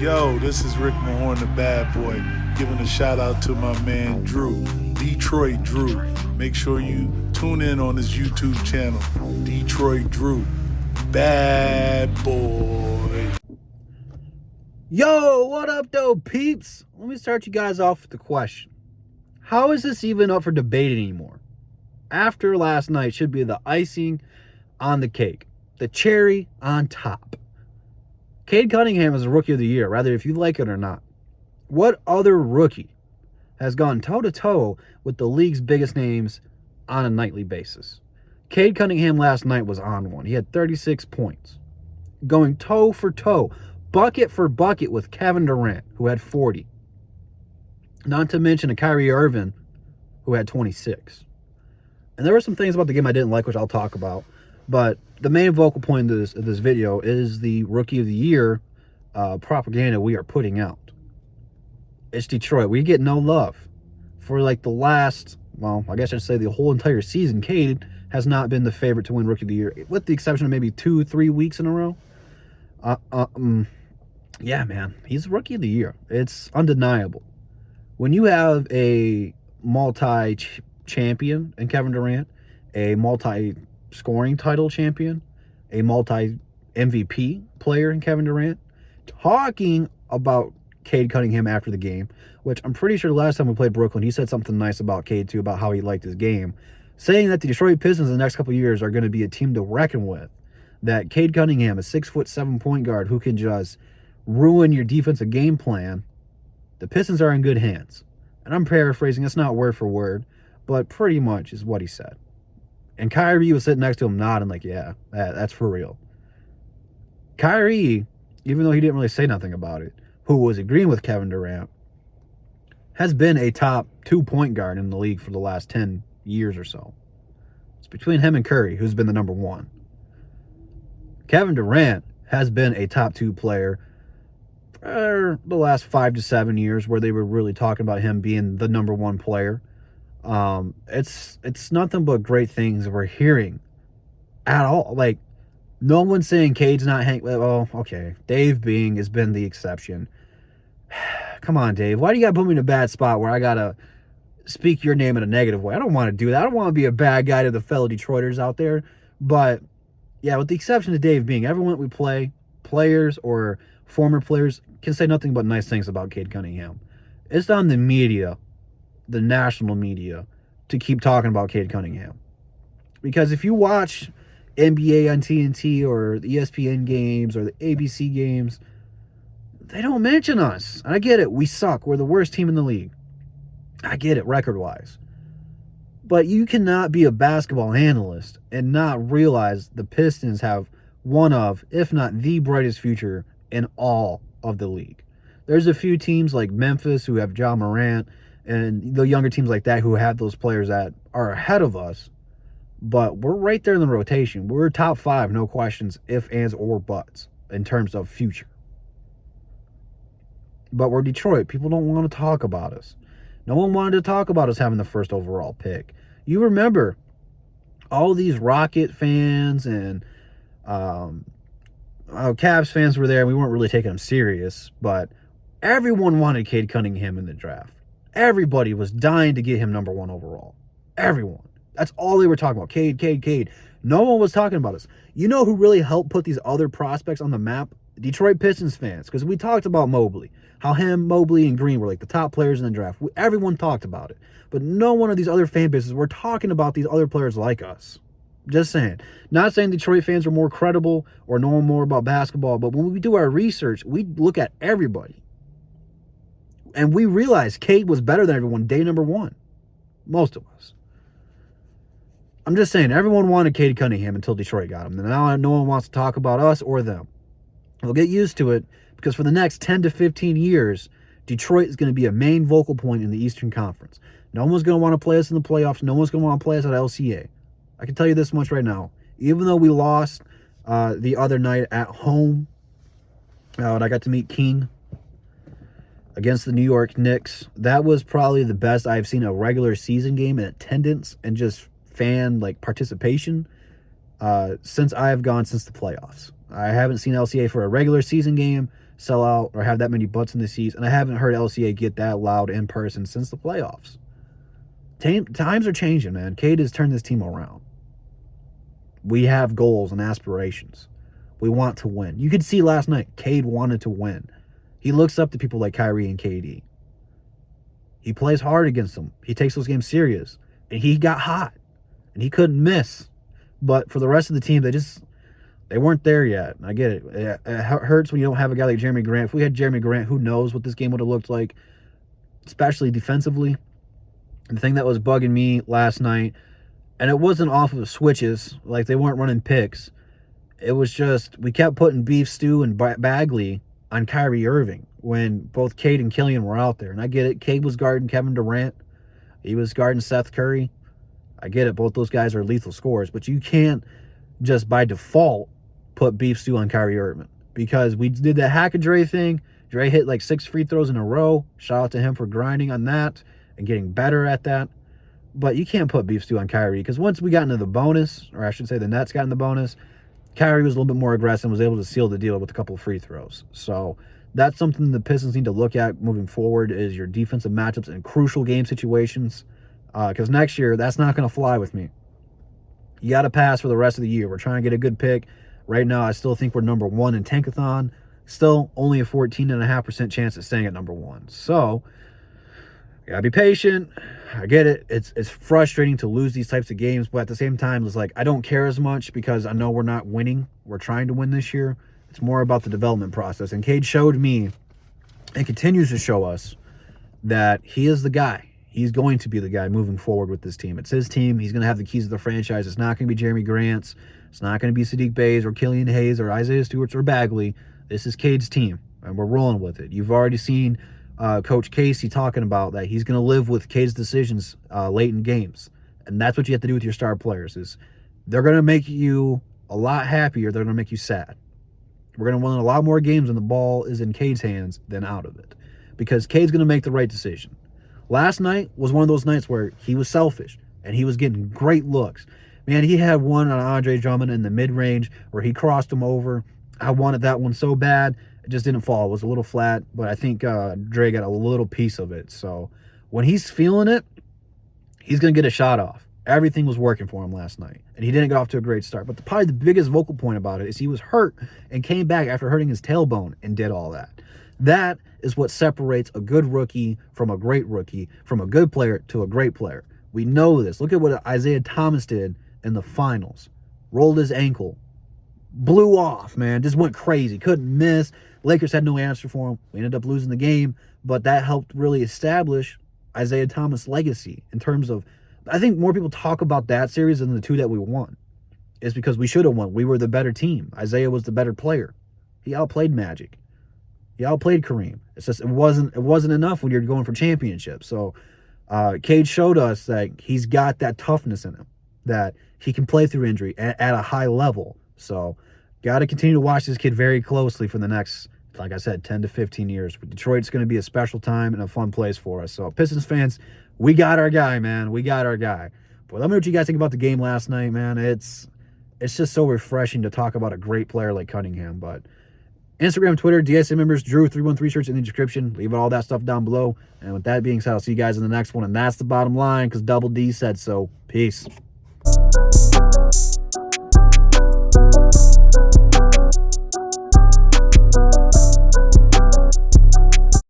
Yo, this is Rick Mahorn, the bad boy, giving a shout out to my man Drew, Detroit Drew. Make sure you tune in on his YouTube channel, Detroit Drew, bad boy. Yo, what up, though, peeps? Let me start you guys off with the question. How is this even up for debate anymore? After last night should be the icing on the cake, the cherry on top. Cade Cunningham is a rookie of the year, rather if you like it or not. What other rookie has gone toe-to-toe with the league's biggest names on a nightly basis? Cade Cunningham last night was on one. He had 36 points. Going toe for toe, bucket for bucket with Kevin Durant, who had 40. Not to mention a Kyrie Irving, who had 26. And there were some things about the game I didn't like, which I'll talk about. But the main vocal point of this video is the Rookie of the Year propaganda we are putting out. It's Detroit. We get no love. For like the last, well, I guess I'd say the whole entire season, Cade has not been the favorite to win Rookie of the Year, with the exception of maybe 2-3 weeks in a row. Yeah, man, he's Rookie of the Year. It's undeniable. When you have a multi-champion in Kevin Durant, a multi-scoring title champion, a multi-MVP player in Kevin Durant, talking about Cade Cunningham after the game, which I'm pretty sure the last time we played Brooklyn, he said something nice about Cade too, about how he liked his game, saying that the Detroit Pistons in the next couple of years are going to be a team to reckon with, that Cade Cunningham, a 6'7" point guard who can just ruin your defensive game plan. The Pistons are in good hands. And I'm paraphrasing, it's not word for word, but pretty much is what he said. And Kyrie was sitting next to him nodding like, yeah, that's for real. Kyrie, even though he didn't really say nothing about it, who was agreeing with Kevin Durant, has been a top 2 point guard in the league for the last 10 years or so. It's between him and Curry, who's been the number 1. Kevin Durant has been a top 2 player for the last 5 to 7 years, where they were really talking about him being the number 1 player. It's nothing but great things we're hearing at all. Like, no one's saying Cade's not well, okay, Dave Bing has been the exception. Come on, Dave. Why do you gotta put me in a bad spot where I gotta speak your name in a negative way? I don't want to do that. I don't want to be a bad guy to the fellow Detroiters out there. But yeah, with the exception of Dave Bing, everyone we play, players or former players, can say nothing but nice things about Cade Cunningham. It's on the media, the national media, to keep talking about Cade Cunningham. Because if you watch NBA on TNT or the ESPN games or the ABC games, they don't mention us. I get it. We suck. We're the worst team in the league. I get it, record-wise. But you cannot be a basketball analyst and not realize the Pistons have one of, if not the brightest future in all of the league. There's a few teams like Memphis who have Ja Morant, and the younger teams like that who have those players that are ahead of us, but we're right there in the rotation. We're top 5, no questions, ifs, ands, or buts, in terms of future. But we're Detroit. People don't want to talk about us. No one wanted to talk about us having the first overall pick. You remember all these Rocket fans and Cavs fans were there, and we weren't really taking them serious, but everyone wanted Cade Cunningham in the draft. Everybody was dying to get him number 1 overall. Everyone. That's all they were talking about. Cade, Cade, Cade. No one was talking about us. You know who really helped put these other prospects on the map? Detroit Pistons fans. Because we talked about Mobley. How him, Mobley, and Green were like the top players in the draft. Everyone talked about it. But no one of these other fan bases were talking about these other players like us. Just saying. Not saying Detroit fans are more credible or know more about basketball, but when we do our research, we look at everybody. And we realized Cade was better than everyone day number 1. Most of us. I'm just saying, everyone wanted Cade Cunningham until Detroit got him. And now no one wants to talk about us or them. We'll get used to it, because for the next 10 to 15 years, Detroit is going to be a main vocal point in the Eastern Conference. No one's going to want to play us in the playoffs. No one's going to want to play us at LCA. I can tell you this much right now. Even though we lost the other night at home, and I got to meet King against the New York Knicks, that was probably the best I've seen a regular season game in attendance and just fan participation since I have gone since the playoffs. I haven't seen LCA for a regular season game sell out or have that many butts in the seats, and I haven't heard LCA get that loud in person since the playoffs. Times are changing, man. Cade has turned this team around. We have goals and aspirations. We want to win. You could see last night, Cade wanted to win. He looks up to people like Kyrie and KD. He plays hard against them. He takes those games serious. And he got hot. And he couldn't miss. But for the rest of the team, they weren't there yet. I get it. It hurts when you don't have a guy like Jeremy Grant. If we had Jeremy Grant, who knows what this game would have looked like, especially defensively. And the thing that was bugging me last night, and it wasn't off of switches, like they weren't running picks. It was just, we kept putting beef stew and Bagley on Kyrie Irving when both Cade and Killian were out there. And I get it. Cade was guarding Kevin Durant. He was guarding Seth Curry. I get it. Both those guys are lethal scorers. But you can't just by default put beef stew on Kyrie Irving. Because we did that hack of Dre thing. Dre hit like 6 free throws in a row. Shout out to him for grinding on that and getting better at that. But you can't put beef stew on Kyrie. Because once we got into the bonus, or I should say the Nets got in the bonus, Kyrie was a little bit more aggressive and was able to seal the deal with a couple of free throws. So that's something the Pistons need to look at moving forward, is your defensive matchups in crucial game situations. Because next year, that's not going to fly with me. You got to pass for the rest of the year. We're trying to get a good pick. Right now, I still think we're number 1 in Tankathon. Still only a 14.5% chance of staying at number 1. So, you got to be patient. I get it. It's frustrating to lose these types of games, but at the same time, it's like I don't care as much because I know we're not winning. We're trying to win this year. It's more about the development process. And Cade showed me and continues to show us that he is the guy. He's going to be the guy moving forward with this team. It's his team. He's going to have the keys to the franchise. It's not going to be Jeremy Grant's. It's not going to be Sadiq Bey's or Killian Hayes or Isaiah Stewart's or Bagley. This is Cade's team, and we're rolling with it. You've already seen Coach Casey talking about that. He's going to live with Cade's decisions late in games, and that's what you have to do with your star players. Is they're going to make you a lot happier. They're going to make you sad. We're going to win a lot more games when the ball is in Cade's hands than out of it, because Cade's going to make the right decision. Last night was one of those nights where he was selfish, and he was getting great looks. Man, he had one on Andre Drummond in the mid-range where he crossed him over. I wanted that one so bad. It just didn't fall. It was a little flat, but I think Dre got a little piece of it. So when he's feeling it, he's going to get a shot off. Everything was working for him last night, and he didn't get off to a great start. But probably the biggest vocal point about it is he was hurt and came back after hurting his tailbone and did all that. That is what separates a good rookie from a great rookie, from a good player to a great player. We know this. Look at what Isaiah Thomas did in the finals. Rolled his ankle. Blew off, man. Just went crazy. Couldn't miss. Lakers had no answer for him. We ended up losing the game, but that helped really establish Isaiah Thomas' legacy in terms of, I think more people talk about that series than the two that we won. It's because we should have won. We were the better team. Isaiah was the better player. He outplayed Magic. He outplayed Kareem. It's just it wasn't enough when you're going for championships. So Cade showed us that he's got that toughness in him, that he can play through injury at a high level. So got to continue to watch this kid very closely for the next, like I said, 10 to 15 years. Detroit's going to be a special time and a fun place for us. So Pistons fans, we got our guy, man. We got our guy. But let me know what you guys think about the game last night, man. It's just so refreshing to talk about a great player like Cunningham. But Instagram, Twitter, DSA members, Drew313 shirts in the description. Leave all that stuff down below. And with that being said, I'll see you guys in the next one. And that's the bottom line because Double D said so. Peace.